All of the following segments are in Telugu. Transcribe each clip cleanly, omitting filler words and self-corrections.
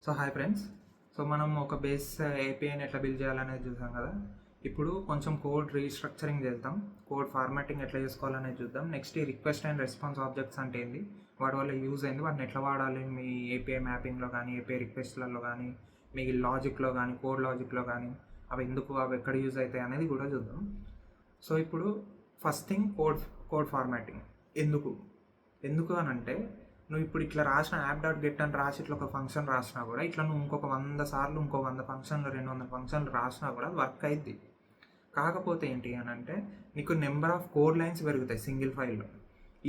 So hi friends. సో మనం ఒక బేస్ ఏపీఐని ఎట్లా బిల్డ్ చేయాలనేది చూసాం కదా. ఇప్పుడు కొంచెం కోడ్ రీస్ట్రక్చరింగ్ చేద్దాం, కోడ్ ఫార్మాటింగ్ ఎట్లా చేసుకోవాలనేది చూద్దాం. నెక్స్ట్ ఈ రిక్వెస్ట్ అండ్ రెస్పాన్స్ ఆబ్జెక్ట్స్ అంటే ఏంది, వాటి వల్ల యూజ్ అయింది, వాటిని ఎట్లా వాడాలి మీ ఏపీఐ మ్యాపింగ్లో కానీ, ఏపీఐ రిక్వెస్ట్లలో కానీ, మీ లాజిక్లో కానీ, కోడ్ లాజిక్లో కానీ, అవి ఎక్కడ యూజ్ అవుతాయి అనేది కూడా చూద్దాం. సో ఇప్పుడు ఫస్ట్ థింగ్ కోడ్ ఫార్మాటింగ్. ఎందుకు ఎందుకు అని అంటే, నువ్వు ఇప్పుడు ఇట్లా రాసిన యాప్ డాట్ గెట్ అని రాసి ఇట్లా ఒక ఫంక్షన్ రాసినా కూడా, ఇట్లా నువ్వు ఇంకొక 100 సార్లు ఇంకో 100 ఫంక్షన్లు 200 ఫంక్షన్లు రాసినా కూడా వర్క్ అయింది. కాకపోతే ఏంటి అని అంటే, నీకు నెంబర్ ఆఫ్ కోడ్ లైన్స్ పెరుగుతాయి సింగిల్ ఫైల్లో.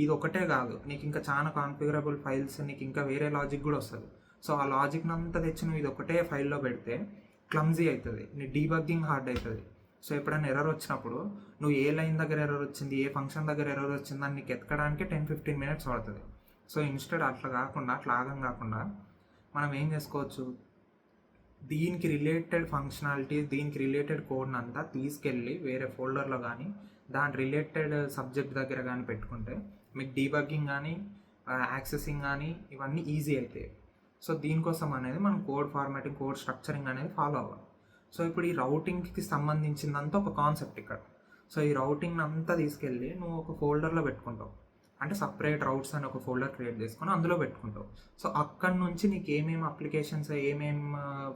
ఇది ఒకటే కాదు, నీకు ఇంకా చాలా కాన్ఫిగరబుల్ ఫైల్స్, నీకు ఇంకా వేరే లాజిక్ కూడా వస్తుంది. సో ఆ లాజిక్ని అంతా తెచ్చి నువ్వు ఇది ఒకటే ఫైల్లో పెడితే క్లమ్జీ అవుతుంది, నీ డీబగ్గింగ్ హార్డ్ అవుతుంది. సో ఎప్పుడైనా ఎర్రర్ వచ్చినప్పుడు నువ్వు ఏ లైన్ దగ్గర ఎర్రర్ వచ్చింది, ఏ ఫంక్షన్ దగ్గర ఎర్రర్ వచ్చిందని నీకు ఎతకడానికి 10-15 మినిట్స్ పడుతుంది. సో ఇన్స్టెడ్ అట్లా కాకుండా, అట్లా ఆగం కాకుండా మనం ఏం చేసుకోవచ్చు, దీనికి రిలేటెడ్ ఫంక్షనాలిటీ, దీనికి రిలేటెడ్ కోడ్ని అంతా తీసుకెళ్ళి వేరే ఫోల్డర్లో కానీ, దాని రిలేటెడ్ సబ్జెక్ట్ దగ్గర కానీ పెట్టుకుంటే మీకు డీబగ్గింగ్ కానీ, యాక్సెసింగ్ కానీ ఇవన్నీ ఈజీ అవుతాయి. సో దీనికోసం అనేది మనం కోడ్ ఫార్మాటింగ్, కోడ్ స్ట్రక్చరింగ్ అనేది ఫాలో అవ్వాలి. సో ఇప్పుడు ఈ రౌటింగ్కి సంబంధించిందంతా ఒక కాన్సెప్ట్ ఇక్కడ. సో ఈ రౌటింగ్ అంతా తీసుకెళ్ళి నువ్వు ఒక ఫోల్డర్లో పెట్టుకుంటావు, అంటే సపరేట్ రౌట్స్ అని ఒక ఫోల్డర్ క్రియేట్ చేసుకొని అందులో పెట్టుకుంటావు. సో అక్కడ నుంచి నీకు ఏమేమి అప్లికేషన్స్, ఏమేమి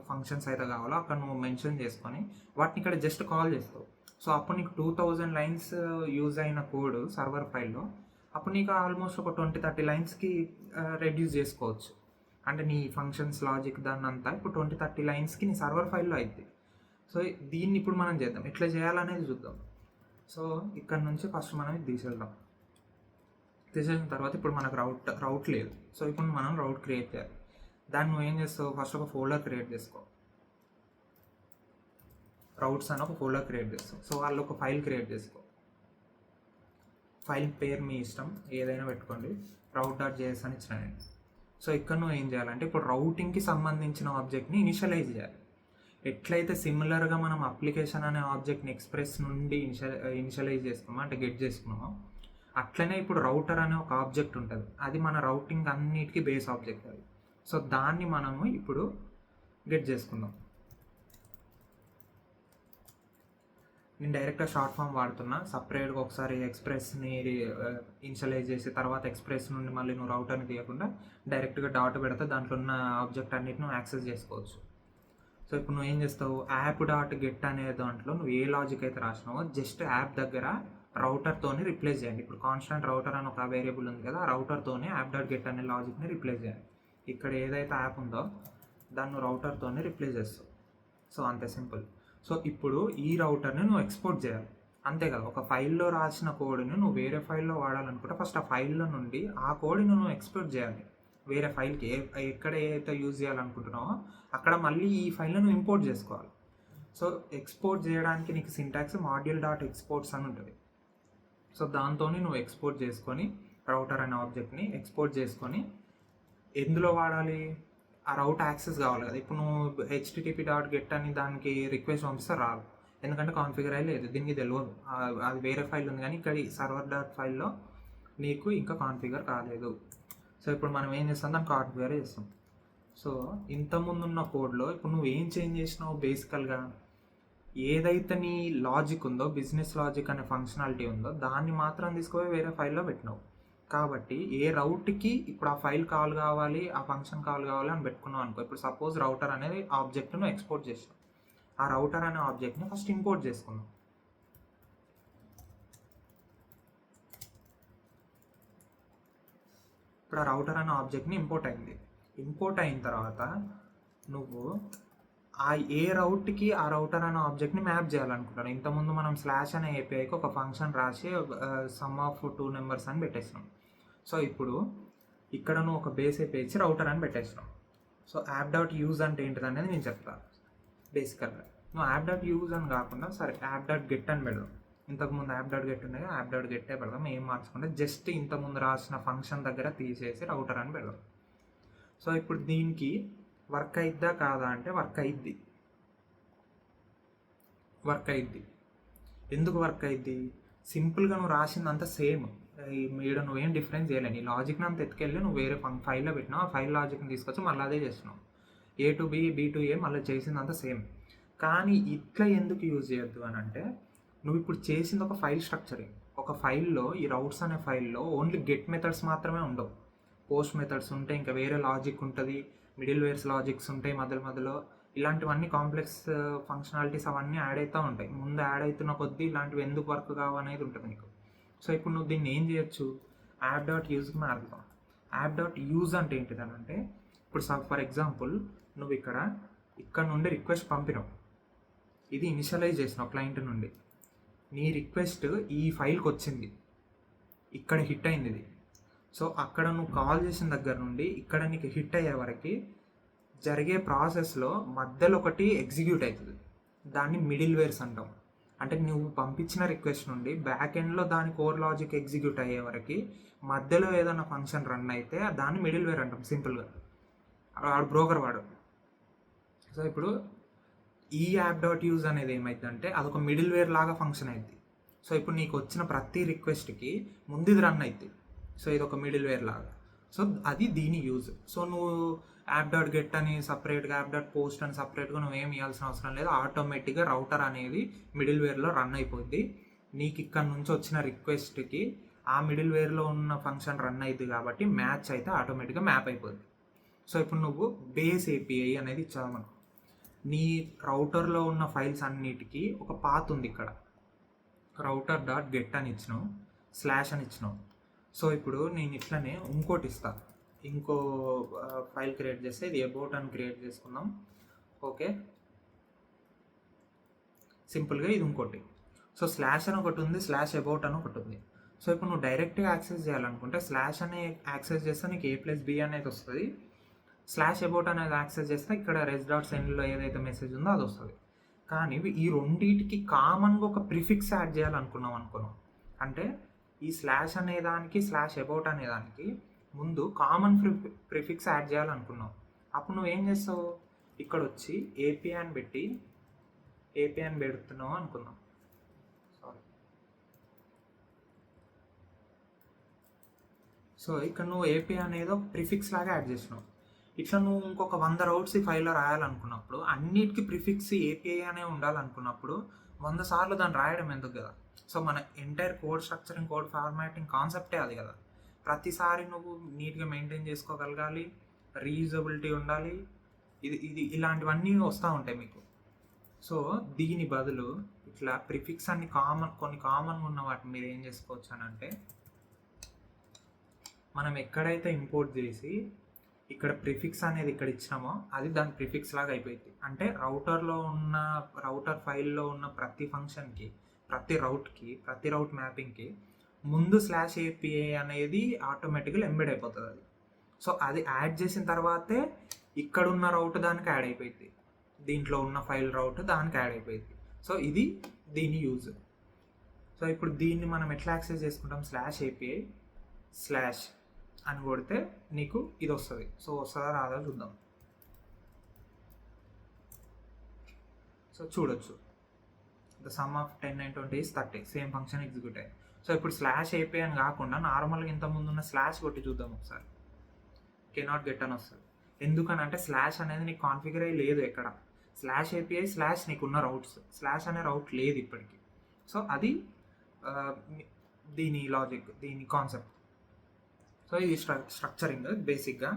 ఫంక్షన్స్ అయితే కావాలో అక్కడ నువ్వు మెన్షన్ చేసుకొని వాటిని ఇక్కడ జస్ట్ కాల్ చేస్తావు. సో అప్పుడు నీకు 2000 లైన్స్ యూజ్ అయిన కోడ్ సర్వర్ ఫైల్లో అప్పుడు నీకు ఆల్మోస్ట్ ఒక 20-30 లైన్స్కి రెడ్యూస్ చేసుకోవచ్చు. అంటే నీ ఫంక్షన్స్ లాజిక్ దాన్ని అంతా ఇప్పుడు 20-30 లైన్స్కి నీ సర్వర్ ఫైల్లో అవుతుంది. సో దీన్ని ఇప్పుడు మనం చేద్దాం, ఎట్లా చేయాలనేది చూద్దాం. సో ఇక్కడ నుంచి ఫస్ట్ మనం ఇది తీసేసిన తర్వాత ఇప్పుడు మనకు రౌట్ లేదు. సో ఇప్పుడు మనం రౌట్ క్రియేట్ చేయాలి. దాన్ని నువ్వు ఏం చేస్తావు, ఫస్ట్ ఒక ఫోల్డర్ క్రియేట్ చేసుకో, రౌట్స్ అని ఒక ఫోల్డర్ క్రియేట్ చేస్తావు. సో వాళ్ళు ఒక ఫైల్ క్రియేట్ చేసుకో, ఫైల్ పేరు మీ ఇష్టం ఏదైనా పెట్టుకోండి, route.js అని ఇచ్చిన నేను. సో ఇక్కడ నువ్వు ఏం చేయాలంటే, ఇప్పుడు రౌటింగ్కి సంబంధించిన ఆబ్జెక్ట్ని ఇనిషియలైజ్ చేయాలి. ఎట్లయితే సిమిలర్గా మనం అప్లికేషన్ అనే ఆబ్జెక్ట్ని ఎక్స్ప్రెస్ నుండి ఇనిషియలైజ్ చేసుకున్నామో, అంటే గెట్ చేసుకున్నామో, అట్లనే ఇప్పుడు రౌటర్ అనే ఒక ఆబ్జెక్ట్ ఉంటుంది, అది మన రౌటింగ్ అన్నిటికీ బేస్ ఆబ్జెక్ట్ అది. సో దాన్ని మనము ఇప్పుడు గెట్ చేసుకుందాం. నేను డైరెక్ట్గా షార్ట్ ఫామ్ వాడుతున్నా, సపరేట్గా ఒకసారి ఎక్స్ప్రెస్ని ఇనిషియలైజ్ చేసి తర్వాత ఎక్స్ప్రెస్ నుండి మళ్ళీ నువ్వు రౌటర్ని తీయకుండా డైరెక్ట్గా డాట్ పెడితే దాంట్లో ఉన్న ఆబ్జెక్ట్ అన్నిటిని నువ్వు యాక్సెస్ చేసుకోవచ్చు. సో ఇప్పుడు నువ్వు ఏం చేస్తావు, యాప్ డాట్ గెట్ అనే దాంట్లో నువ్వు ఏ లాజిక్ అయితే రాసినావో జస్ట్ యాప్ దగ్గర రౌటర్తోని రిప్లేస్ చేయండి. ఇప్పుడు కాన్స్టెంట్ రౌటర్ అని ఒక వేరియబుల్ ఉంది కదా, ఆ రౌటర్తోనే యాప్ డాట్ గెట్ అనే లాజిక్ని రిప్లేస్ చేయాలి. ఇక్కడ ఏదైతే యాప్ ఉందో దాన్ని రౌటర్తోనే రిప్లేస్ చేస్తావు. సో అంతే సింపుల్. సో ఇప్పుడు ఈ రౌటర్ని నువ్వు ఎక్స్పోర్ట్ చేయాలి, అంతే కదా. ఒక ఫైల్లో రాసిన కోడ్ని నువ్వు వేరే ఫైల్లో వాడాలనుకుంటే ఫస్ట్ ఆ ఫైల్లో నుండి ఆ కోడ్ని నువ్వు ఎక్స్పోర్ట్ చేయాలి వేరే ఫైల్కి. ఎక్కడ ఏదైతే యూజ్ చేయాలనుకుంటున్నావో అక్కడ మళ్ళీ ఈ ఫైల్ని నువ్వు ఇంపోర్ట్ చేసుకోవాలి. సో ఎక్స్పోర్ట్ చేయడానికి నీకు సింటాక్స్ మాడ్యూల్.ఎక్స్పోర్ట్స్ అని ఉంటుంది. సో దాంతో నువ్వు ఎక్స్పోర్ట్ చేసుకొని రౌటర్ అనే ఆబ్జెక్ట్ని ఎక్స్పోర్ట్ చేసుకొని ఎందులో వాడాలి, ఆ రౌట్ యాక్సెస్ కావాలి కదా. ఇప్పుడు నువ్వు http.get అని దానికి రిక్వెస్ట్ పంపిస్తే రాదు, ఎందుకంటే కాన్ఫిగర్ అయ్యలేదు, దీనికి తెలియదు, అది వేరే ఫైల్ ఉంది. కానీ ఇక్కడ server.ఫైల్లో నీకు ఇంకా కాన్ఫిగర్ కాలేదు. సో ఇప్పుడు మనం ఏం చేస్తాం, దాన్ని కాన్ఫిగర్ చేస్తాం. సో ఇంతకుముందు ఉన్న కోడ్లో ఇప్పుడు నువ్వు ఏం చేంజ్ చేసినావు, బేసికల్గా ఏదైతే నీ లాజిక్ ఉందో, బిజినెస్ లాజిక్ అనే ఫంక్షనాలిటీ ఉందో దాన్ని మాత్రం తీసుకుపోయి వేరే ఫైల్లో పెట్టినావు. కాబట్టి ఏ రౌట్కి ఇప్పుడు ఆ ఫైల్ కాల్ కావాలి, ఆ ఫంక్షన్ కాల్ కావాలి అని పెట్టుకున్నావు అనుకో. ఇప్పుడు సపోజ్ రౌటర్ అనేది ఆబ్జెక్ట్ను ఎక్స్పోర్ట్ చేసావు, ఆ రౌటర్ అనే ఆబ్జెక్ట్ని ఫస్ట్ ఇంపోర్ట్ చేసుకున్నావు. ఇప్పుడు ఆ రౌటర్ అనే ఆబ్జెక్ట్ని ఇంపోర్ట్ అయింది. ఇంపోర్ట్ అయిన తర్వాత నువ్వు ఆ ఏ రౌట్కి ఆ రౌటర్ అనే ఆబ్జెక్ట్ని మ్యాప్ చేయాలనుకుంటాను. ఇంతకుముందు మనం స్లాష్ అనే ఏపీఐకి ఒక ఫంక్షన్ రాసి సమ్ ఆఫ్ 2 నెంబర్స్ అని పెట్టేసినాం. సో ఇప్పుడు ఇక్కడ నువ్వు ఒక బేస్ ఏపీఐ ఇచ్చి రౌటర్ అని పెట్టేసినాం. సో యాప్.యూజ్ అంటే ఏంటిది అనేది నేను చెప్తాను. బేసికల్గా నువ్వు యాప్.యూజ్ అని కాకుండా సరే యాప్.గెట్ అని పెడదాం. ఇంతకుముందు యాప్.గెట్ ఉన్నాయి, యాప్.గెట్టే పెడదాం, ఏం మార్చుకుంటే జస్ట్ ఇంతకుముందు రాసిన ఫంక్షన్ దగ్గర తీసేసి రౌటర్ అని పెడదాం. సో ఇప్పుడు దీనికి వర్క్ అయిద్దా కాదా అంటే వర్క్ అయిద్ది. ఎందుకు వర్క్ అయిద్ది, సింపుల్గా నువ్వు రాసిందంతా సేమ్, ఇక్కడ నువ్వేం డిఫరెన్స్ చేయలేని, ఈ లాజిక్ని అంత ఎత్తుకెళ్ళి నువ్వు వేరే ఫైల్లో పెట్టినావు, ఆ ఫైల్ లాజిక్ని తీసుకొచ్చి మళ్ళీ అదే చేస్తున్నావు. A to be, B to ఏ మళ్ళీ చేసిందంతా సేమ్. కానీ ఇట్లా ఎందుకు యూజ్ చేయొద్దు అని అంటే, నువ్వు ఇప్పుడు చేసింది ఒక ఫైల్ స్ట్రక్చరింగ్. ఒక ఫైల్లో, ఈ రౌట్స్ అనే ఫైల్లో ఓన్లీ గెట్ మెథడ్స్ మాత్రమే ఉండవు. పోస్ట్ మెథడ్స్ ఉంటాయి, ఇంకా వేరే లాజిక్ ఉంటుంది, మిడిల్ వేర్స్ లాజిక్స్ ఉంటాయి మధ్యలో మధ్యలో. ఇలాంటివన్నీ కాంప్లెక్స్ ఫంక్షనాలిటీస్ అవన్నీ యాడ్ అవుతూ ఉంటాయి. ముందు యాడ్ అవుతున్న కొద్దీ ఇలాంటివి ఎందుకు వర్క్ కావు అనేది ఉంటుంది నీకు. సో ఇప్పుడు నువ్వు దీన్ని ఏం చేయొచ్చు, యాప్ డాట్ యూజ్కి మారుతాం. యాప్ డాట్ యూజ్ అంటే ఏంటిదని అంటే, ఇప్పుడు ఫర్ ఎగ్జాంపుల్ నువ్వు ఇక్కడ నుండి రిక్వెస్ట్ పంపినావు, ఇది ఇనిషియలైజ్ చేసినావు క్లయింట్ నుండి, నీ రిక్వెస్ట్ ఈ ఫైల్కి వచ్చింది, ఇక్కడ హిట్ అయింది ఇది. సో అక్కడ నువ్వు కాల్ చేసిన దగ్గర నుండి ఇక్కడ నీకు హిట్ అయ్యే వరకు జరిగే ప్రాసెస్లో మధ్యలో ఒకటి ఎగ్జిక్యూట్ అవుతుంది, దాన్ని మిడిల్ వేర్స్ అంటాం. అంటే నువ్వు పంపించిన రిక్వెస్ట్ నుండి బ్యాక్ ఎండ్లో దాని కోర్ లాజిక్ ఎగ్జిక్యూట్ అయ్యే వరకు మధ్యలో ఏదైనా ఫంక్షన్ రన్ అయితే దాన్ని మిడిల్ వేర్ అంటాం సింపుల్గా. వాడు బ్రోకర్ వాడు. సో ఇప్పుడు ఈ యాప్ డాట్ యూజ్ అనేది ఏమైందంటే అదొక మిడిల్ వేర్ లాగా ఫంక్షన్ అయింది. సో ఇప్పుడు నీకు వచ్చిన ప్రతి రిక్వెస్ట్కి ముందు ఇది రన్ అవుతుంది. సో ఇది ఒక మిడిల్ వేర్ లాగా. సో అది దీని యూజ్. సో నువ్వు యాప్ డాట్ గెట్ అని సపరేట్గా, యాప్ డాట్ పోస్ట్ అని సపరేట్గా నువ్వేం ఇవ్వాల్సిన అవసరం లేదు. ఆటోమేటిక్గా రౌటర్ అనేది మిడిల్ వేర్లో రన్ అయిపోద్ది. నీకు ఇక్కడ నుంచి వచ్చిన రిక్వెస్ట్కి ఆ మిడిల్ వేర్లో ఉన్న ఫంక్షన్ రన్ అవుతుంది కాబట్టి మ్యాచ్ అయితే ఆటోమేటిక్గా మ్యాప్ అయిపోద్ది. సో ఇప్పుడు నువ్వు బేస్ ఏపీఐ అనేది ఇచ్చావు మనకు. నీ రౌటర్లో ఉన్న ఫైల్స్ అన్నిటికీ ఒక పాత్ ఉంది. ఇక్కడ రౌటర్ డాట్ గెట్ అని ఇచ్చినావు, స్లాష్ అని ఇచ్చినావు. సో ఇప్పుడు నేను ఇట్లనే ఇంకోటి ఇస్తాను, ఇంకో ఫైల్ క్రియేట్ చేస్తే ఇది అబౌట్ అని క్రియేట్ చేసుకుందాం. ఓకే, సింపుల్గా ఇది ఇంకోటి. సో స్లాష్ అని ఒకటి ఉంది, స్లాష్ అబౌట్ అని ఒకటి ఉంది. సో ఇప్పుడు నువ్వు డైరెక్ట్గా యాక్సెస్ చేయాలనుకుంటే స్లాష్ అనే యాక్సెస్ చేస్తే నీకు A+B అనేది వస్తుంది. స్లాష్ అబౌట్ అనేది యాక్సెస్ చేస్తే ఇక్కడ res.sendలో ఏదైతే మెసేజ్ ఉందో అది వస్తుంది. కానీ ఈ రెండింటికి కామన్గా ఒక ప్రిఫిక్స్ యాడ్ చేయాలనుకున్నాం అనుకున్నాం. అంటే ఈ స్లాష్ అనేదానికి, స్లాష్ అబౌట్ అనేదానికి ముందు కామన్ ప్రిఫిక్స్ యాడ్ చేయాలనుకున్నావు. అప్పుడు నువ్వేం చేస్తావు, ఇక్కడ వచ్చి ఏపీఐ అని పెట్టి ఏపీఐ అని పెడుతున్నావు అనుకుందాం. సారీ. సో ఇక్కడ నువ్వు ఏపీఐ అనేది ఒక ప్రిఫిక్స్ లాగా యాడ్ చేసినావు. ఇట్లా నువ్వు ఇంకొక 100 రౌట్స్ ఈ ఫైల్లో రాయాలనుకున్నప్పుడు అన్నిటికీ ప్రిఫిక్స్ ఏపీఐ అనే ఉండాలనుకున్నప్పుడు 100 సార్లు దాన్ని రాయడం ఎందుకు కదా. సో మన entire code structuring, code formatting కాన్సెప్టే అది కదా. ప్రతిసారి నువ్వు నీట్గా మెయింటైన్ చేసుకోగలగాలి, రీయూజబిలిటీ ఉండాలి, ఇది ఇలాంటివన్నీ వస్తూ ఉంటాయి మీకు. సో దీని బదులు ఇట్లా ప్రిఫిక్స్ అన్ని కొన్ని కామన్గా ఉన్న వాటిని మీరు ఏం చేసుకోవచ్చు అని అంటే, మనం ఎక్కడైతే ఇంపోర్ట్ చేసి ఇక్కడ ప్రిఫిక్స్ అనేది ఇక్కడ ఇచ్చినామో అది దాని ప్రిఫిక్స్ లాగా అయిపోయింది. అంటే రౌటర్ ఫైల్లో ఉన్న ప్రతి ఫంక్షన్కి, ప్రతి రౌట్ మ్యాపింగ్కి ముందు స్లాష్ ఏపీఐ అనేది ఆటోమేటిక్గా ఎంబెడ్ అయిపోతుంది అది. సో అది యాడ్ చేసిన తర్వాతే ఇక్కడ ఉన్న రౌట్ దానికి యాడ్ అయిపోయింది, దీంట్లో ఉన్న ఫైల్ రౌట్ దానికి యాడ్ అయిపోయింది. సో ఇది దీని యూజ్. సో ఇప్పుడు దీన్ని మనం ఎట్లా యాక్సెస్ చేసుకుంటాం, స్లాష్ ఏపీఐ స్లాష్ అని కొడితే నీకు ఇది వస్తుంది. సో వస్తుందా రాదా చూద్దాం. సో చూడొచ్చు, the sum of 10 and 20 is 30, same function execute అయ్యింది. సో ఇప్పుడు స్లాష్ ఏపీఐ అని కాకుండా నార్మల్గా ఇంతకుముందు ఉన్న స్లాష్ కొట్టి చూద్దాం ఒకసారి. కెనాట్ గెట్ అని వస్తుంది. ఎందుకనంటే స్లాష్ అనేది నీకు కాన్ఫిగర్ అయ్యి లేదు ఎక్కడ. స్లాష్ ఏపీఐ స్లాష్ నీకున్న రౌట్స్, స్లాష్ అనే రౌట్ లేదు ఇప్పటికీ. సో అది దీని లాజిక్, దీని కాన్సెప్ట్. సో ఇది స్ట్రక్చరింగ్ బేసిక్గా.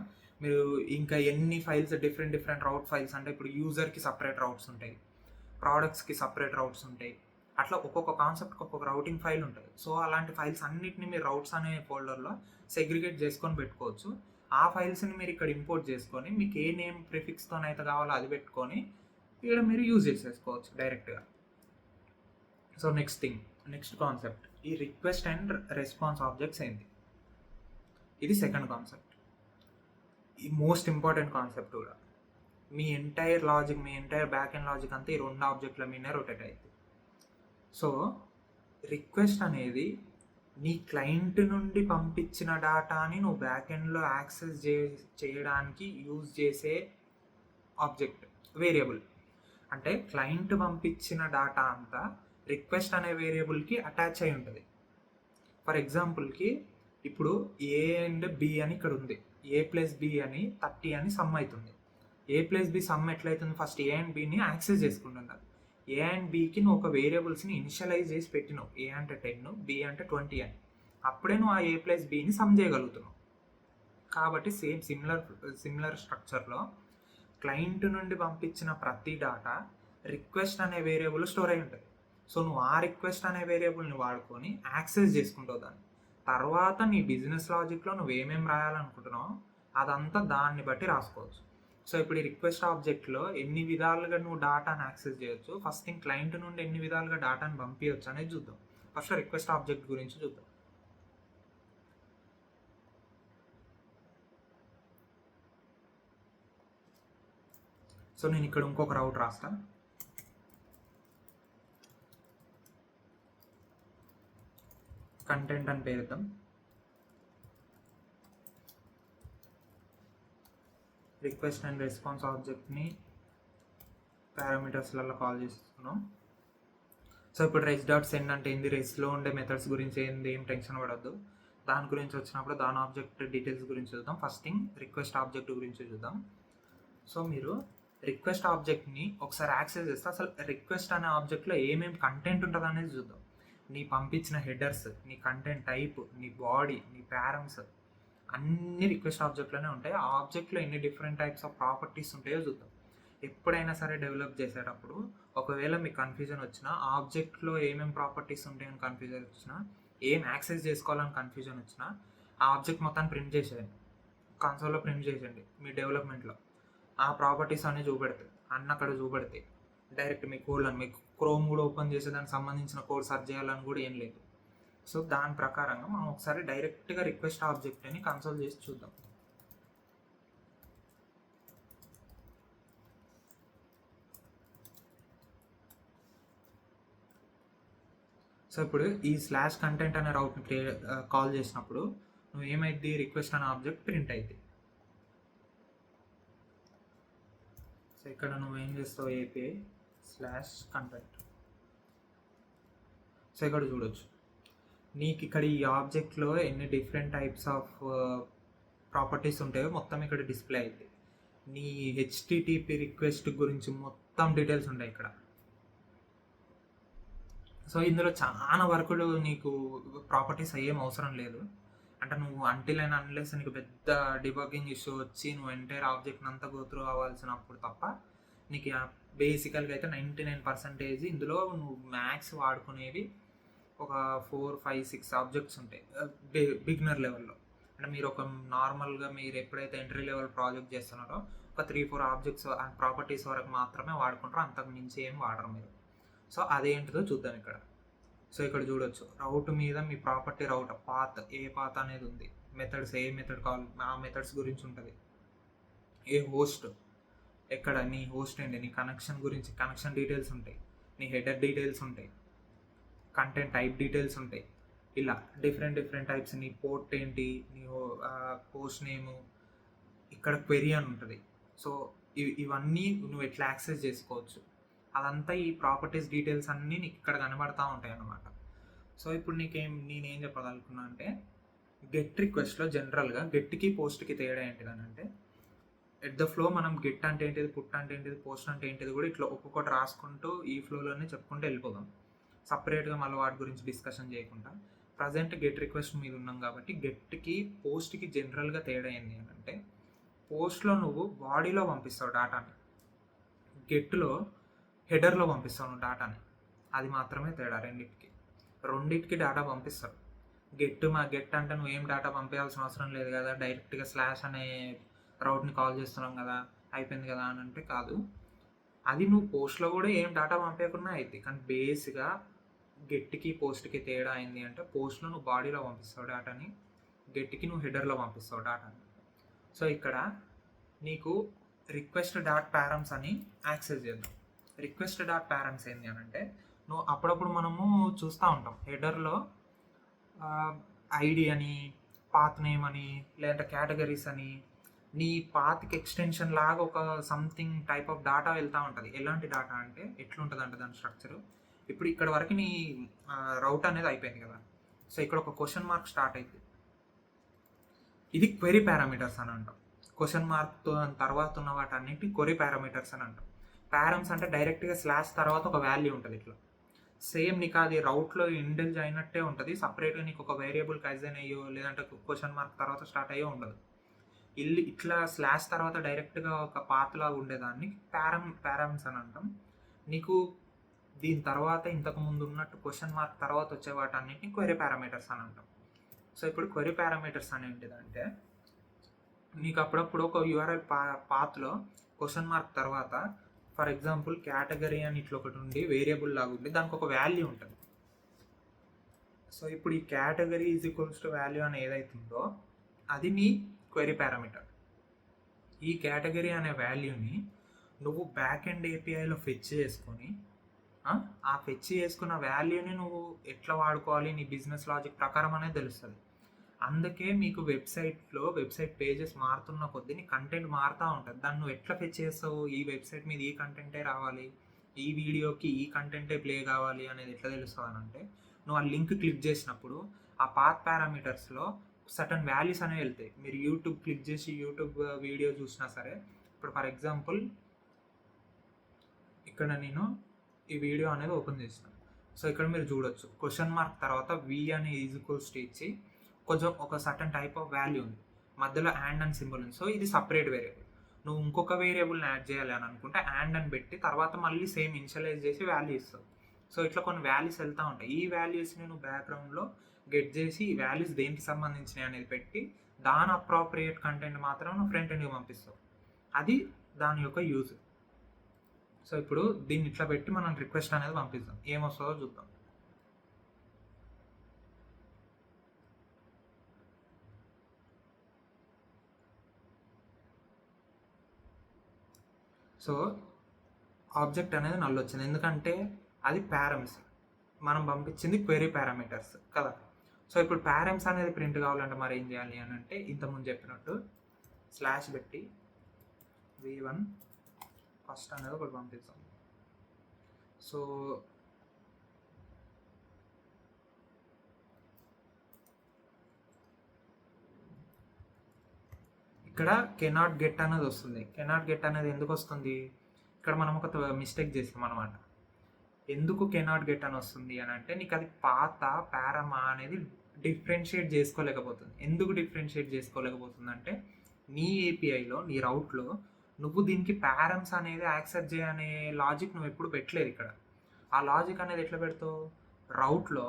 మీరు ఇంకా ఎన్ని ఫైల్స్, డిఫరెంట్ రౌట్ ఫైల్స్, అంటే ఇప్పుడు యూజర్కి సపరేట్ రౌట్స్ ఉంటాయి, ప్రోడక్ట్స్కి సపరేట్ రౌట్స్ ఉంటాయి, అట్లా ఒక్కొక్క కాన్సెప్ట్కి ఒక్కొక్క రౌటింగ్ ఫైల్ ఉంటుంది. సో అలాంటి ఫైల్స్ అన్నిటిని మీరు రౌట్స్ అనే ఫోల్డర్లో సెగ్రిగేట్ చేసుకొని పెట్టుకోవచ్చు. ఆ ఫైల్స్ని మీరు ఇక్కడ ఇంపోర్ట్ చేసుకొని మీకు ఏ నేమ్ ప్రిఫిక్స్తోనైతే కావాలో అది పెట్టుకొని ఇక్కడ మీరు యూజ్ చేసేసుకోవచ్చు డైరెక్ట్గా. సో నెక్స్ట్ కాన్సెప్ట్ ఈ రిక్వెస్ట్ అండ్ రెస్పాన్స్ ఆబ్జెక్ట్స్ ఏంటి. ఇది సెకండ్ కాన్సెప్ట్, ఈ మోస్ట్ ఇంపార్టెంట్ కాన్సెప్ట్ కూడా. మీ ఎంటైర్ బ్యాక్ ఎండ్ లాజిక్ అంతా ఈ 2 ఆబ్జెక్ట్ల మీదనే రొటేట్ అవుతుంది. సో రిక్వెస్ట్ అనేది నీ క్లయింట్ నుండి పంపించిన డేటాని నువ్వు బ్యాక్ ఎండ్లో యాక్సెస్ చేయడానికి యూజ్ చేసే ఆబ్జెక్ట్, వేరియబుల్. అంటే క్లయింట్ పంపించిన డేటా అంతా రిక్వెస్ట్ అనే వేరియబుల్కి అటాచ్ అయి ఉంటుంది. ఫర్ ఎగ్జాంపుల్కి ఇప్పుడు A and B అని ఇక్కడ ఉంది, A+B అని 30 అని సమ్ అవుతుంది. A+B సమ్ ఎట్లయితుంది, ఫస్ట్ ఏ అండ్ బిని యాక్సెస్ చేసుకుంటున్నారు. ఏ అండ్ బికి నువ్వు ఒక వేరియబుల్స్ని ఇనిషియలైజ్ చేసి పెట్టినావు. ఏ అంటే 10, బి అంటే 20 అని. అప్పుడే నువ్వు ఆ A+Bని సమ్ చేయగలుగుతున్నావు. కాబట్టి సిమిలర్ స్ట్రక్చర్లో క్లయింట్ నుండి పంపించిన ప్రతి డేటా రిక్వెస్ట్ అనే వేరియబుల్ స్టోర్ అయి ఉంటుంది. సో నువ్వు ఆ రిక్వెస్ట్ అనే వేరియబుల్ని వాడుకొని యాక్సెస్ చేసుకుంటావు దాన్ని. తర్వాత నీ బిజినెస్ లాజిక్లో నువ్వు ఏమేమి రాయాలనుకుంటున్నావు అదంతా దాన్ని బట్టి రాసుకోవచ్చు. సో ఇప్పుడు ఈ రిక్వెస్ట్ ఆబ్జెక్ట్లో ఎన్ని విధాలుగా నువ్వు డేటాను యాక్సెస్ చేయొచ్చు, ఫస్ట్ థింగ్ క్లయింట్ నుండి ఎన్ని విధాలుగా డేటాను పంపించవచ్చు అనేది చూద్దాం. ఫస్ట్ రిక్వెస్ట్ ఆబ్జెక్ట్ గురించి చూద్దాం. సో నేను ఇక్కడ ఇంకొక రౌట్ రాస్తా. కంటెంట్ అని పేరుద్దాం. రిక్వెస్ట్ అండ్ రెస్పాన్స్ ఆబ్జెక్ట్ని పారామీటర్స్లలో కాల్ చేస్తున్నాం. సో ఇప్పుడు res.send అంటే ఏంది, రెస్లో ఉండే మెథడ్స్ గురించి ఏంది, ఏం టెన్షన్ పడద్దు. దాని గురించి వచ్చినప్పుడు దాని ఆబ్జెక్ట్ డీటెయిల్స్ గురించి చూద్దాం. ఫస్ట్ థింగ్ రిక్వెస్ట్ ఆబ్జెక్ట్ గురించి చూద్దాం. సో మీరు రిక్వెస్ట్ ఆబ్జెక్ట్ని ఒకసారి యాక్సెస్ చేస్తే అసలు రిక్వెస్ట్ అనే ఆబ్జెక్ట్లో ఏమేమి కంటెంట్ ఉంటుంది అనేది చూద్దాం. నీ పంపించిన హెడర్స్, నీ కంటెంట్ టైప్, నీ బాడీ, నీ ప్యారమ్స్ అన్ని రిక్వెస్ట్ ఆబ్జెక్ట్లోనే ఉంటాయి. ఆ ఆబ్జెక్ట్లో ఎన్ని డిఫరెంట్ టైప్స్ ఆఫ్ ప్రాపర్టీస్ ఉంటాయో చూద్దాం. ఎప్పుడైనా సరే డెవలప్ చేసేటప్పుడు ఒకవేళ మీకు కన్ఫ్యూజన్ వచ్చినా, ఆబ్జెక్ట్లో ఏమేమి ప్రాపర్టీస్ ఉంటాయని కన్ఫ్యూజన్ వచ్చినా, ఏం యాక్సెస్ చేసుకోవాలని కన్ఫ్యూజన్ వచ్చినా, ఆ ఆబ్జెక్ట్ మొత్తాన్ని ప్రింట్ చేసేయండి, కన్సోల్లో ప్రింట్ చేసేయండి. మీ డెవలప్మెంట్లో ఆ ప్రాపర్టీస్ అన్నీ చూపెడతాయి, అక్కడ చూపెడతాయి. డైరెక్ట్ మీ కోడ్లను, మీకు క్రోమ్ కూడా ఓపెన్ చేసే దానికి సంబంధించిన కోడ్ సర్చ్ చేయాలని కూడా ఏం లేదు. సో దాని ప్రకారంగా మనం ఒకసారి డైరెక్ట్గా రిక్వెస్ట్ ఆబ్జెక్ట్ అని కన్సోల్ చేసి చూద్దాం. సో ఇప్పుడు ఈ /కంటెంట్ అనే రౌట్ని కాల్ చేసినప్పుడు నువ్వు ఏమైంది, రిక్వెస్ట్ అనే ఆబ్జెక్ట్ ప్రింట్ అయింది. సో ఇక్కడ నువ్వు ఏం చేస్తావు, API/కంటెంట్. సో ఇక్కడ చూడొచ్చు నీకు ఇక్కడ ఈ ఆబ్జెక్ట్లో ఎన్ని డిఫరెంట్ టైప్స్ ఆఫ్ ప్రాపర్టీస్ ఉంటాయో మొత్తం ఇక్కడ డిస్ప్లే అవుతాయి. నీ HTTP రిక్వెస్ట్ గురించి మొత్తం డీటెయిల్స్ ఉంటాయి ఇక్కడ. సో ఇందులో చాలా వరకు నీకు ప్రాపర్టీస్ ఏం అవసరం లేదు. అంటే నువ్వు అన్లెస్ నీకు పెద్ద డిబగ్గింగ్ ఇష్యూ వచ్చి నువ్వు ఎంటైర్ ఆబ్జెక్ట్ని అంతా గోత్రూ అవ్వాల్సినప్పుడు తప్ప నీకు బేసికల్గా అయితే 99% ఇందులో నువ్వు మ్యాక్స్ వాడుకునేవి ఒక 4, 5, 6 ఆబ్జెక్ట్స్ ఉంటాయి బిగినర్ లెవెల్లో. అంటే మీరు ఒక నార్మల్గా మీరు ఎప్పుడైతే ఎంట్రీ లెవెల్ ప్రాజెక్ట్ చేస్తున్నారో ఒక 3-4 ఆబ్జెక్ట్స్ అండ్ ప్రాపర్టీస్ వరకు మాత్రమే వాడుకుంటారు, అంతకు మించి ఏం వాడరు మీరు. సో అదేంటిదో చూద్దాం ఇక్కడ. సో ఇక్కడ చూడొచ్చు రౌట్ మీద మీ ప్రాపర్టీ రౌట్ పాత్, ఏ పాత్ అనేది ఉంది, మెథడ్స్, ఏ మెథడ్ కావాలి ఆ మెథడ్స్ గురించి ఉంటుంది, ఏ హోస్ట్, ఎక్కడ నీ హోస్ట్ ఏంటి, నీ కనెక్షన్ గురించి కనెక్షన్ డీటెయిల్స్ ఉంటాయి, నీ హెడర్ డీటెయిల్స్ ఉంటాయి, కంటెంట్ టైప్ డీటెయిల్స్ ఉంటాయి. ఇలా డిఫరెంట్ టైప్స్, నీ పోర్ట్ ఏంటి, నీ పోస్ట్ నేము, ఇక్కడ క్వెరీ అని ఉంటుంది. సో ఇవన్నీ నువ్వు ఎట్లా యాక్సెస్ చేసుకోవచ్చు అదంతా ఈ ప్రాపర్టీస్ డీటెయిల్స్ అన్నీ నీకు ఇక్కడ కనబడతా ఉంటాయి అన్నమాట. సో ఇప్పుడు నేనేం చెప్పగలుగుతున్నా అంటే గెట్ రిక్వెస్ట్లో జనరల్గా గెట్కి పోస్ట్కి తేడా ఏంటిదని అంటే ఎట్ ద ఫ్లో మనం గెట్ అంటే ఏంటిది, పుట్ అంటే ఏంటిది, పోస్ట్ అంటే ఏంటిది కూడా ఇట్లా ఒక్కొక్కటి రాసుకుంటూ ఈ ఫ్లోలోనే చెప్పుకుంటూ వెళ్ళిపోదాం, సపరేట్గా మళ్ళీ వాటి గురించి డిస్కషన్ చేయకుండా. ప్రజెంట్ గెట్ రిక్వెస్ట్ మీద ఉన్నాం కాబట్టి గెట్కి పోస్ట్కి జనరల్గా తేడా ఏంటి అని అంటే పోస్ట్లో నువ్వు బాడీలో పంపిస్తావు డేటాని, గెట్లో హెడర్లో పంపిస్తావు నువ్వు డేటాని. అది మాత్రమే తేడా రెండింటికి డేటా పంపిస్తారు. గెట్ అంటే నువ్వు ఏం డేటా పంపించాల్సిన అవసరం లేదు కదా, డైరెక్ట్గా / అనే రౌట్ని కాల్ చేస్తున్నాం కదా, అయిపోయింది కదా అని అంటే కాదు. అది నువ్వు పోస్ట్లో కూడా ఏం డేటా పంపించకుండా అవుతుంది. కానీ బేస్గా గెట్కి పోస్ట్కి తేడా అయింది అంటే పోస్ట్లో నువ్వు బాడీలో పంపిస్తావు డేటాని, గెట్కి నువ్వు హెడర్లో పంపిస్తావు డేటాని. సో ఇక్కడ నీకు request.params అని యాక్సెస్ చేద్దాం. request.params ఏంటి అని అంటే నువ్వు అప్పుడప్పుడు మనము చూస్తూ ఉంటాం హెడర్లో ఐడి అని, పాత్ నేమ్ అని, లేదంటే కేటగిరీస్ అని, నీ పాత్కి ఎక్స్టెన్షన్ లాగా ఒక సంథింగ్ టైప్ ఆఫ్ డేటా వెళ్తూ ఉంటుంది. ఎలాంటి డేటా అంటే ఎట్లుంటుంది అంటే దాని స్ట్రక్చరు ఇప్పుడు ఇక్కడ వరకు నీ రౌట్ అనేది అయిపోయింది కదా. సో ఇక్కడ ఒక క్వశ్చన్ మార్క్ స్టార్ట్ అవుతుంది, ఇది క్వెరీ పారామీటర్స్ అని అంటాం. క్వశ్చన్ మార్క్తో తర్వాత ఉన్న వాటన్నిటిని క్వరీ పారామీటర్స్ అని అంటాం. పారమ్స్ అంటే డైరెక్ట్గా స్లాష్ తర్వాత ఒక వాల్యూ ఉంటుంది. ఇట్లా సేమ్ నీకు అది రౌట్లో ఇండల్జ్ అయినట్టే ఉంటుంది. సపరేట్గా నీకు ఒక వేరియబుల్ కైజన్ అయ్యో లేదంటే క్వశ్చన్ మార్క్ తర్వాత స్టార్ట్ అయ్యో ఉండదు. ఇట్లా స్లాష్ తర్వాత డైరెక్ట్గా ఒక పాత్ లాగా ఉండేదాన్ని పారమ్స్ అని అంటాం. నీకు దీని తర్వాత ఇంతకు ముందు ఉన్నట్టు క్వశ్చన్ మార్క్ తర్వాత వచ్చే వాటన్నిటిని క్వరీ పారామీటర్స్ అని అంటాం. సో ఇప్పుడు క్వరీ పారామీటర్స్ అనేటిదంటే నీకు అప్పుడప్పుడు ఒక యూఆర్ఎల్ పాత్లో క్వశ్చన్ మార్క్ తర్వాత ఫర్ ఎగ్జాంపుల్ కేటగిరీ అని ఇట్లా ఒకటి ఉండి వేరియబుల్ లాగా ఉండి దానికి ఒక వాల్యూ ఉంటుంది. సో ఇప్పుడు ఈ category is equals to value అని ఏదైతుందో అది నీ క్వరీ పారామీటర్. ఈ కేటగిరీ అనే వాల్యూని నువ్వు బ్యాక్ ఎండ్ ఏపీఐలో ఫెచ్ చేసుకొని ఆ ఫెచ్ చేసుకున్న వాల్యూని నువ్వు ఎట్లా వాడుకోవాలి నీ బిజినెస్ లాజిక్ ప్రకారం అనేది తెలుస్తుంది. అందుకే మీకు వెబ్సైట్ పేజెస్ మారుతున్న కొద్దీ నీ కంటెంట్ మారుతూ ఉంటుంది. దాన్ని నువ్వు ఎట్లా ఫెచ్ చేస్తావు, ఈ వెబ్సైట్ మీద ఈ కంటెంటే రావాలి, ఈ వీడియోకి ఈ కంటెంటే ప్లే కావాలి అనేది ఎట్లా తెలుస్తుంది అని అంటే నువ్వు ఆ లింక్ క్లిక్ చేసినప్పుడు ఆ పాత్ పారామీటర్స్లో సర్టన్ వాల్యూస్ అనేవి వెళ్తాయి. మీరు యూట్యూబ్ క్లిక్ చేసి యూట్యూబ్ వీడియో చూసినా సరే, ఇప్పుడు ఫర్ ఎగ్జాంపుల్ ఇక్కడ నేను ఈ వీడియో అనేది ఓపెన్ చేసినాను. సో ఇక్కడ మీరు చూడొచ్చు క్వశ్చన్ మార్క్ తర్వాత వి అనే ఈజ్ ఈక్వల్స్ టు ఇచ్చి కొంచెం ఒక సర్టన్ టైప్ ఆఫ్ వాల్యూ ఉంది, మధ్యలో యాండ్ అని సింబల్ ఉంది. సో ఇది సపరేట్ వేరియబుల్. నువ్వు ఇంకొక వేరియబుల్ని యాడ్ చేయాలి అని అనుకుంటే యాండ్ అని పెట్టి తర్వాత మళ్ళీ సేమ్ ఇనిషియలైజ్ చేసి వాల్యూ ఇస్తావు. సో ఇట్లా కొన్ని వాల్యూస్ వెళ్తూ ఉంటాయి. ఈ వాల్యూస్ని నువ్వు బ్యాక్గ్రౌండ్లో గెట్ చేసి ఈ వాల్యూస్ దేనికి సంబంధించినవి అనేది పెట్టి దాని అప్రాప్రియేట్ కంటెంట్ మాత్రం నువ్వు ఫ్రంట్ ఎండ్కి పంపిస్తావు. అది దాని యొక్క యూజ్. సో ఇప్పుడు దీన్ని ఇట్లా పెట్టి మనం రిక్వెస్ట్ అనేది పంపిస్తాం. ఏమొస్తుందో చూద్దాం. సో ఆబ్జెక్ట్ అనేది నల్ వచ్చింది, ఎందుకంటే అది పారమ్స్, మనం పంపించింది క్వెరీ పారామీటర్స్ కదా. సో ఇప్పుడు పారమ్స్ అనేది ప్రింట్ కావాలంటే మరి ఏం చేయాలి అని అంటే ఇంతకుముందు చెప్పినట్టు స్లాష్ పెట్టి v1 ఫస్ట్ అనేది ఒకటి పంపిస్తాం. సో ఇక్కడ కెనాట్ గెట్ అనేది వస్తుంది. కెనాట్ గెట్ అనేది ఎందుకు వస్తుంది, ఇక్కడ మనం ఒక మిస్టేక్ చేస్తాం అనమాట. ఎందుకు కెనాట్ గెట్ అని వస్తుంది అని అంటే నీకు అది పాత పారమా అనేది డిఫరెన్షియేట్ చేసుకోలేకపోతుంది. ఎందుకు డిఫరెన్షియేట్ చేసుకోలేకపోతుంది అంటే నీ ఏపీఐలో నీ రౌట్లో నువ్వు దీనికి పారమ్స్ అనేది యాక్సెప్ట్ చేయనే లాజిక్ నువ్వు ఎప్పుడు పెట్టలేదు. ఇక్కడ ఆ లాజిక్ అనేది ఎట్లా పెడతావు, రౌట్లో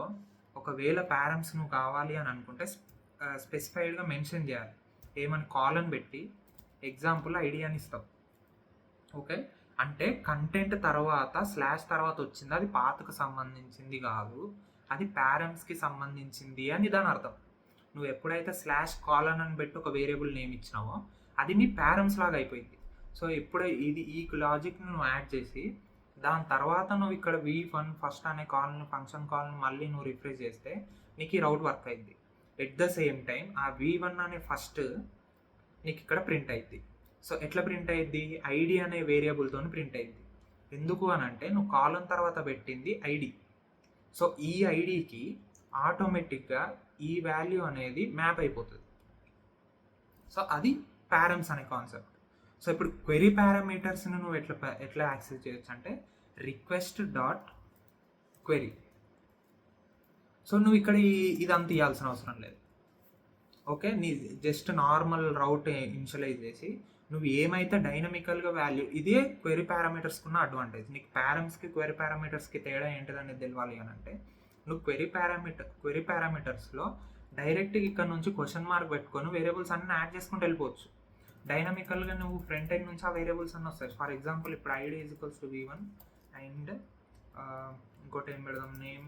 ఒకవేళ పారమ్స్ నువ్వు కావాలి అని అనుకుంటే స్పెసిఫైడ్గా మెన్షన్ చేయాలి. ఏమని కాలన్ పెట్టి ఎగ్జాంపుల్ ఐడి అని ఇస్తావు. ఓకే, అంటే కంటెంట్ తర్వాత స్లాష్ తర్వాత వచ్చింది అది పాత్కు సంబంధించింది కాదు, అది పారమ్స్కి సంబంధించింది అని దాని అర్థం. నువ్వు ఎప్పుడైతే స్లాష్ కాలన్ అని పెట్టి ఒక వేరియబుల్ నేమ్ ఇచ్చినావో అది నీ పారమ్స్ లాగా అయిపోయింది. సో ఇప్పుడు ఈ లాజిక్ని నువ్వు యాడ్ చేసి దాని తర్వాత నువ్వు ఇక్కడ v1 ఫస్ట్ అనే కాల్ని ఫంక్షన్ కాల్ని మళ్ళీ నువ్వు రిఫ్రెష్ చేస్తే నీకు ఈ రౌట్ వర్క్ అయింది. ఎట్ ద సేమ్ టైం ఆ v1 అనే ఫస్ట్ నీకు ఇక్కడ ప్రింట్ అయింది. సో ఎట్లా ప్రింట్ అయ్యిద్ది, ఐడి అనే వేరియబుల్తో ప్రింట్ అయ్యిద్ది. ఎందుకు అని అంటే నువ్వు కాలం తర్వాత పెట్టింది ఐడి. సో ఈ ఐడికి ఆటోమేటిక్గా ఈ వాల్యూ అనేది మ్యాప్ అయిపోతుంది. సో అది పారమ్స్ అనే కాన్సెప్ట్. సో ఇప్పుడు క్వెరీ పారామీటర్స్ని నువ్వు ఎట్లా యాక్సెస్ చేయొచ్చు అంటే రిక్వెస్ట్ డాట్ క్వెరీ. సో నువ్వు ఇక్కడ ఇదంతా ఇవ్వాల్సిన అవసరం లేదు. ఓకే, నీ జస్ట్ నార్మల్ రౌట్ ఇనిషియలైజ్ చేసి నువ్వు ఏమైతే డైనమికల్గా వాల్యూ, ఇదే క్వెరీ పారామీటర్స్కి ఉన్న అడ్వాంటేజ్. నీకు పారమ్స్కి క్వెరీ పారామీటర్స్కి తేడా ఏంటిదనేది తెలియాలి అని అంటే నువ్వు క్వెరీ పారామీటర్స్లో డైరెక్ట్గా ఇక్కడ నుంచి క్వశ్చన్ మార్క్ పెట్టుకొని వేరియబుల్స్ అన్నీ యాడ్ చేసుకుంటూ వెళ్ళిపోవచ్చు. డైనమికల్గా నువ్వు ఫ్రంట్ ఎండ్ నుంచి ఆ వేరియబుల్స్ అన్నీ వస్తాయి. ఫర్ ఎగ్జాంపుల్ ఇప్పుడు ID is equals to v1 and ఇంకోటి ఏం పెడదాం, name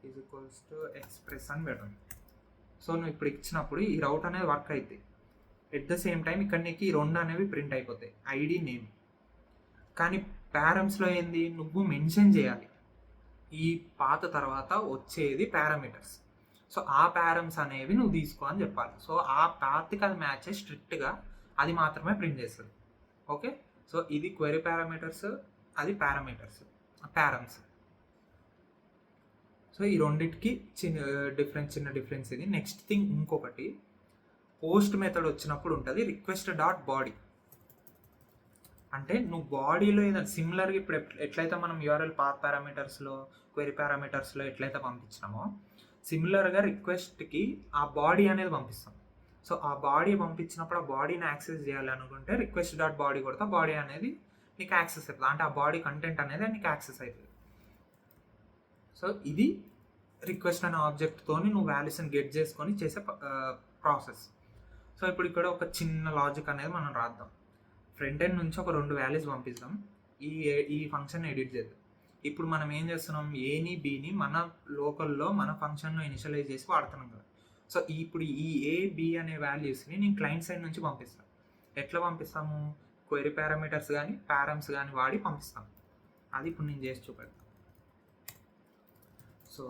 is equals to express అని పెడదాం. సో నువ్వు ఇప్పుడు ఇచ్చినప్పుడు ఈ రౌట్ అనేది వర్క్ అవుతుంది. ఎట్ ద సేమ్ టైం ఇక్కడ నీకు ఈ రెండు అనేవి ప్రింట్ అయిపోతాయి, ఐడి నేమ్. కానీ పారమ్స్లో ఏంది, నువ్వు మెన్షన్ చేయాలి ఈ పాత తర్వాత వచ్చేది పారామీటర్స్. సో ఆ పారమ్స్ అనేవి నువ్వు తీసుకో అని చెప్పాలి. సో ఆ పాత్కి అది మ్యాచ్ స్ట్రిక్ట్గా అది మాత్రమే ప్రింట్ చేస్తుంది. ఓకే, సో ఇది క్వెరీ పారామీటర్స్, అది పారమ్స్. సో ఈ రెండింటికి చిన్న డిఫరెన్స్ ఇది. నెక్స్ట్ థింగ్ ఇంకొకటి, పోస్ట్ మెథడ్ వచ్చినప్పుడు ఉంటుంది రిక్వెస్ట్ డాట్ బాడీ. అంటే నువ్వు బాడీలో ఏదైనా సిమిలర్గా ఇప్పుడు ఎట్లయితే మనం యూఆర్ఎల్ పాత్ పారామీటర్స్లో క్వెరీ పారామీటర్స్లో ఎట్లయితే పంపించినామో సిమిలర్గా రిక్వెస్ట్కి ఆ బాడీ అనేది పంపిస్తాం. సో ఆ బాడీ పంపించినప్పుడు ఆ బాడీని యాక్సెస్ చేయాలి అనుకుంటే రిక్వెస్ట్ డాట్ బాడీ కొడతా బాడీ అనేది నీకు యాక్సెస్ అవుతుంది. అంటే ఆ బాడీ కంటెంట్ అనేది నీకు యాక్సెస్ అవుతుంది. సో ఇది రిక్వెస్ట్ అనే ఆబ్జెక్ట్తోని నువ్వు వాల్యూస్ని గెట్ చేసుకొని చేసే ప్రాసెస్. సో ఇప్పుడు ఇక్కడ ఒక చిన్న లాజిక్ అనేది మనం రాద్దాం. ఫ్రంట్ ఎండ్ నుంచి ఒక 2 వాల్యూస్ పంపిస్తాం. ఈ ఫంక్షన్ ఎడిట్ చేద్దాం. ఇప్పుడు మనం ఏం చేస్తున్నాం, ఏని బీని మన లోకల్లో మన ఫంక్షన్లో ఇనిషియలైజ్ చేసి వాడుతున్నాం కదా. సో ఇప్పుడు ఈ ఏ బి అనే వాల్యూస్ని నేను క్లయింట్ సైడ్ నుంచి పంపిస్తాను. ఎట్లా పంపిస్తాము, క్వెరీ పారామీటర్స్ కానీ పారామ్స్ కానీ వాడి పంపిస్తాం. అది ఇప్పుడు నేను చేసి చూపెడతాను. సో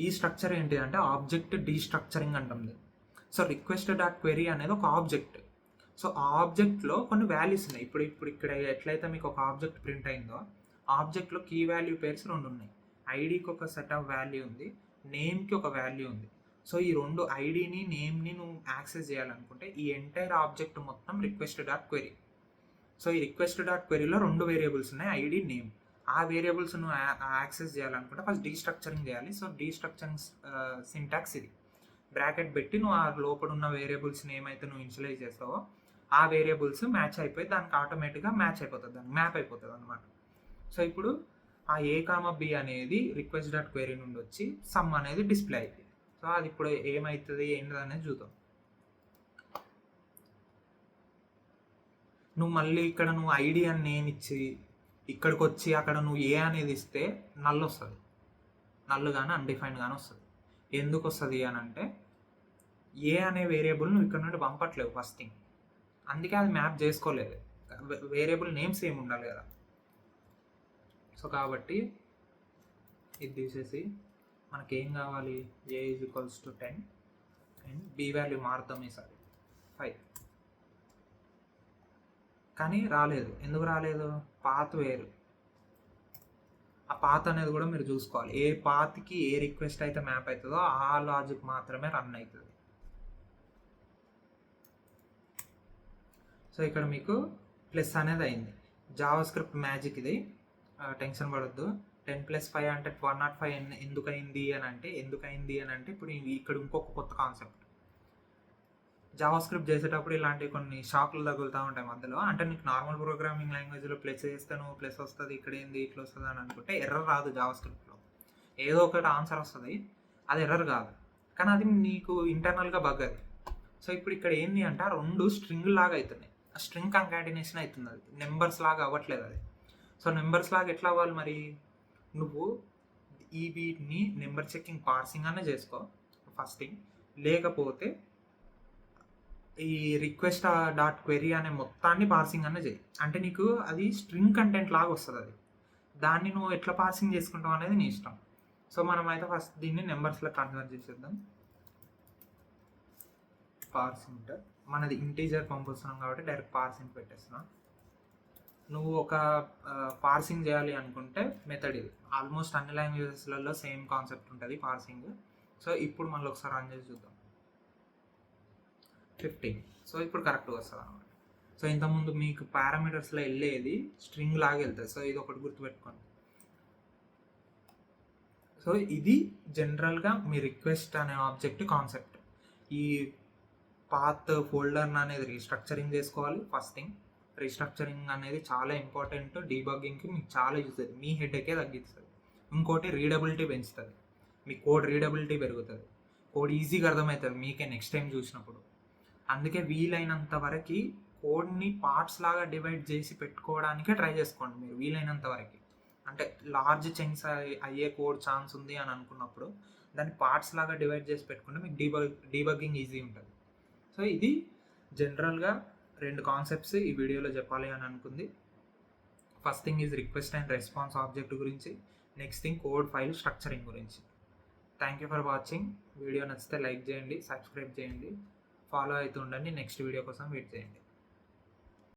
ఈ స్ట్రక్చర్ ఏంటి అంటే ఆబ్జెక్ట్ డీస్ట్రక్చరింగ్ అంటుంది. సో రిక్వెస్ట్ డాట్ క్వెరీ అనేది ఒక ఆబ్జెక్ట్. సో ఆ ఆబ్జెక్ట్లో కొన్ని వాల్యూస్ ఉన్నాయి. ఇప్పుడు ఇక్కడ ఎట్లయితే మీకు ఒక ఆబ్జెక్ట్ ప్రింట్ అయిందో ఆబ్జెక్ట్లో కీ వాల్యూ పేర్స్ 2 ఉన్నాయి. ఐడికి ఒక సెట్ ఆఫ్ వాల్యూ ఉంది, నేమ్కి ఒక వాల్యూ ఉంది. సో ఈ 2 ఐడిని నేమ్ని నువ్వు యాక్సెస్ చేయాలనుకుంటే ఈ ఎంటైర్ ఆబ్జెక్ట్ మొత్తం రిక్వెస్ట్ డాట్ క్వెరీ. సో ఈ రిక్వెస్ట్ డాట్ క్వెరీలో 2 వేరియబుల్స్ ఉన్నాయి, ఐడి నేమ్. ఆ వేరియబుల్స్ నువ్వు యాక్సెస్ చేయాలనుకుంటే ఫస్ట్ డీస్ట్రక్చరింగ్ చేయాలి. సో డీస్ట్రక్చరింగ్ సింటాక్స్ ఇది. బ్రాకెట్ పెట్టి నువ్వు ఆ లోపల ఉన్న వేరియబుల్స్ని ఏమైతే నువ్వు ఇనిషియలైజ్ చేస్తావో ఆ వేరియబుల్స్ మ్యాచ్ అయిపోయి దానికి ఆటోమేటిక్గా మ్యాచ్ అయిపోతుంది, దానికి మ్యాప్ అయిపోతుంది అనమాట. సో ఇప్పుడు ఆ ఏ కామా బి అనేది రిక్వెస్ట్ డాట్ క్వెరీ నుండి వచ్చి సమ్ అనేది డిస్ప్లే అయిపోయింది. సో అది ఇప్పుడు ఏమవుతుంది ఏంటి అనేది చూద్దాం. నువ్వు మళ్ళీ ఇక్కడ నువ్వు ఐడి అని నేమ్ ఇచ్చి ఇక్కడికి వచ్చి అక్కడ నువ్వు ఏ అనేది ఇస్తే నల్ వస్తుంది, నల్ కానీ అన్డిఫైన్డ్ కానీ వస్తుంది. ఎందుకు వస్తుంది అని అంటే ఏ అనే వేరియబుల్ నువ్వు ఇక్కడ నుండి పంపట్లేవు ఫస్ట్ థింగ్, అందుకే అది మ్యాప్ చేసుకోలేదు. వేరియబుల్ నేమ్స్ ఏమి ఉండాలి కదా. సో కాబట్టి ఇది తీసేసి మనకేం కావాలి, A is equals to 10 and B value మారుతాం ఈసారి 5. కానీ రాలేదు. ఎందుకు రాలేదు, పాత్ వేరు. ఆ పాత్ అనేది కూడా మీరు చూసుకోవాలి. ఏ పాత్కి ఏ రిక్వెస్ట్ అయితే మ్యాప్ అవుతుందో ఆ లాజిక్ మాత్రమే రన్ అవుతుంది. సో ఇక్కడ మీకు ప్లస్ అనేది అయింది. జావా స్క్రిప్ట్ మ్యాజిక్ ఇది, టెన్షన్ పడొద్దు. 10+5 అంటే 105 ఎందుకు అయింది అని అంటే ఇప్పుడు ఇక్కడ ఇంకొక కొత్త కాన్సెప్ట్. జావా స్క్రిప్ట్ చేసేటప్పుడు ఇలాంటి కొన్ని షాక్లు తగులుతూ ఉంటాయి మధ్యలో. అంటే నీకు నార్మల్ ప్రోగ్రామింగ్ లాంగ్వేజ్లో ప్లస్ చేస్తే నువ్వు ప్లస్ వస్తుంది, ఇక్కడ ఏంది ఇట్లా వస్తుంది అని అనుకుంటే ఎర్రర్ రాదు. జావా స్క్రిప్ట్లో ఏదో ఒకటి ఆన్సర్ వస్తుంది, అది ఎర్రర్ కాదు, కానీ అది నీకు ఇంటర్నల్గా బగ్ అది. సో ఇప్పుడు ఇక్కడ ఏంది అంటే ఆ 2 స్ట్రింగ్ లాగా అవుతున్నాయి, ఆ స్ట్రింగ్ కంకాటినేషన్ అవుతుంది, అది నెంబర్స్ లాగా అవ్వట్లేదు అది. సో నెంబర్స్ లాగా ఎట్లా అవ్వాలి మరి, నువ్వు ఈ వీటిని నెంబర్ చెక్కింగ్ పార్సింగ్ అనే చేసుకో ఫస్ట్ థింగ్. లేకపోతే ఈ రిక్వెస్ట్ డాట్ క్వెరీ అనే మొత్తాన్ని పార్సింగ్ అనే చేయి. అంటే నీకు అది స్ట్రింగ్ కంటెంట్ లాగా వస్తుంది, అది దాన్ని నువ్వు ఎట్లా పార్సింగ్ చేసుకుంటావు అనేది నీ ఇష్టం. సో మనం అయితే ఫస్ట్ దీన్ని నెంబర్స్లో కన్వర్ట్ చేసేద్దాం. పార్సింగ్ మనది ఇంటీజర్ పంపిస్తున్నాం కాబట్టి డైరెక్ట్ పార్సింగ్ పెట్టేస్తున్నాం. నువ్వు ఒక పార్సింగ్ చేయాలి అనుకుంటే మెథడ్ ఇది. ఆల్మోస్ట్ అన్ని లాంగ్వేజెస్లలో సేమ్ కాన్సెప్ట్ ఉంటుంది పార్సింగ్. సో ఇప్పుడు మళ్ళీ ఒకసారి రన్ చేసి చూద్దాం. 15. సో ఇప్పుడు కరెక్ట్గా వస్తుంది అనమాట. సో ఇంతకుముందు మీకు పారామీటర్స్లో వెళ్ళేది స్ట్రింగ్ లాగా వెళ్తుంది. సో ఇది ఒకటి గుర్తుపెట్టుకోండి. సో ఇది జనరల్గా మీ రిక్వెస్ట్ అనే ఆబ్జెక్ట్ కాన్సెప్ట్. ఈ పాత్ ఫోల్డర్ అనేది రీస్ట్రక్చరింగ్ చేసుకోవాలి ఫస్ట్ థింగ్. రీస్ట్రక్చరింగ్ అనేది చాలా ఇంపార్టెంట్, డీబగ్గింగ్కి మీకు చాలా యూజ్ అవుతుంది, మీ హెడేకే తగ్గిస్తుంది. ఇంకోటి రీడబిలిటీ పెంచుతుంది, మీ కోడ్ రీడబిలిటీ పెరుగుతుంది, కోడ్ ఈజీగా అర్థమవుతుంది మీకే నెక్స్ట్ టైం చూసినప్పుడు. అందుకే వీలైనంత వరకు కోడ్ని పార్ట్స్ లాగా డివైడ్ చేసి పెట్టుకోవడానికే ట్రై చేసుకోండి మీరు వీలైనంత వరకు. అంటే లార్జ్ చంక్స్ అయ్యే కోడ్ ఛాన్స్ ఉంది అని అనుకున్నప్పుడు దాన్ని పార్ట్స్ లాగా డివైడ్ చేసి పెట్టుకుంటే మీకు డీబగ్గింగ్ ఈజీ ఉంటుంది. సో ఇది జనరల్గా 2 కాన్సెప్ట్స్ ఈ వీడియోలో చెప్పాలి అని అనుకుంది. First thing is request and response object గురించి, next thing code file structuring గురించి. Thank you for watching. Video నచ్చితే లైక్ చేయండి, సబ్స్క్రైబ్ చేయండి, ఫాలో అవుతూ ఉండండి. నెక్స్ట్ వీడియో కోసం వెయిట్ చేయండి.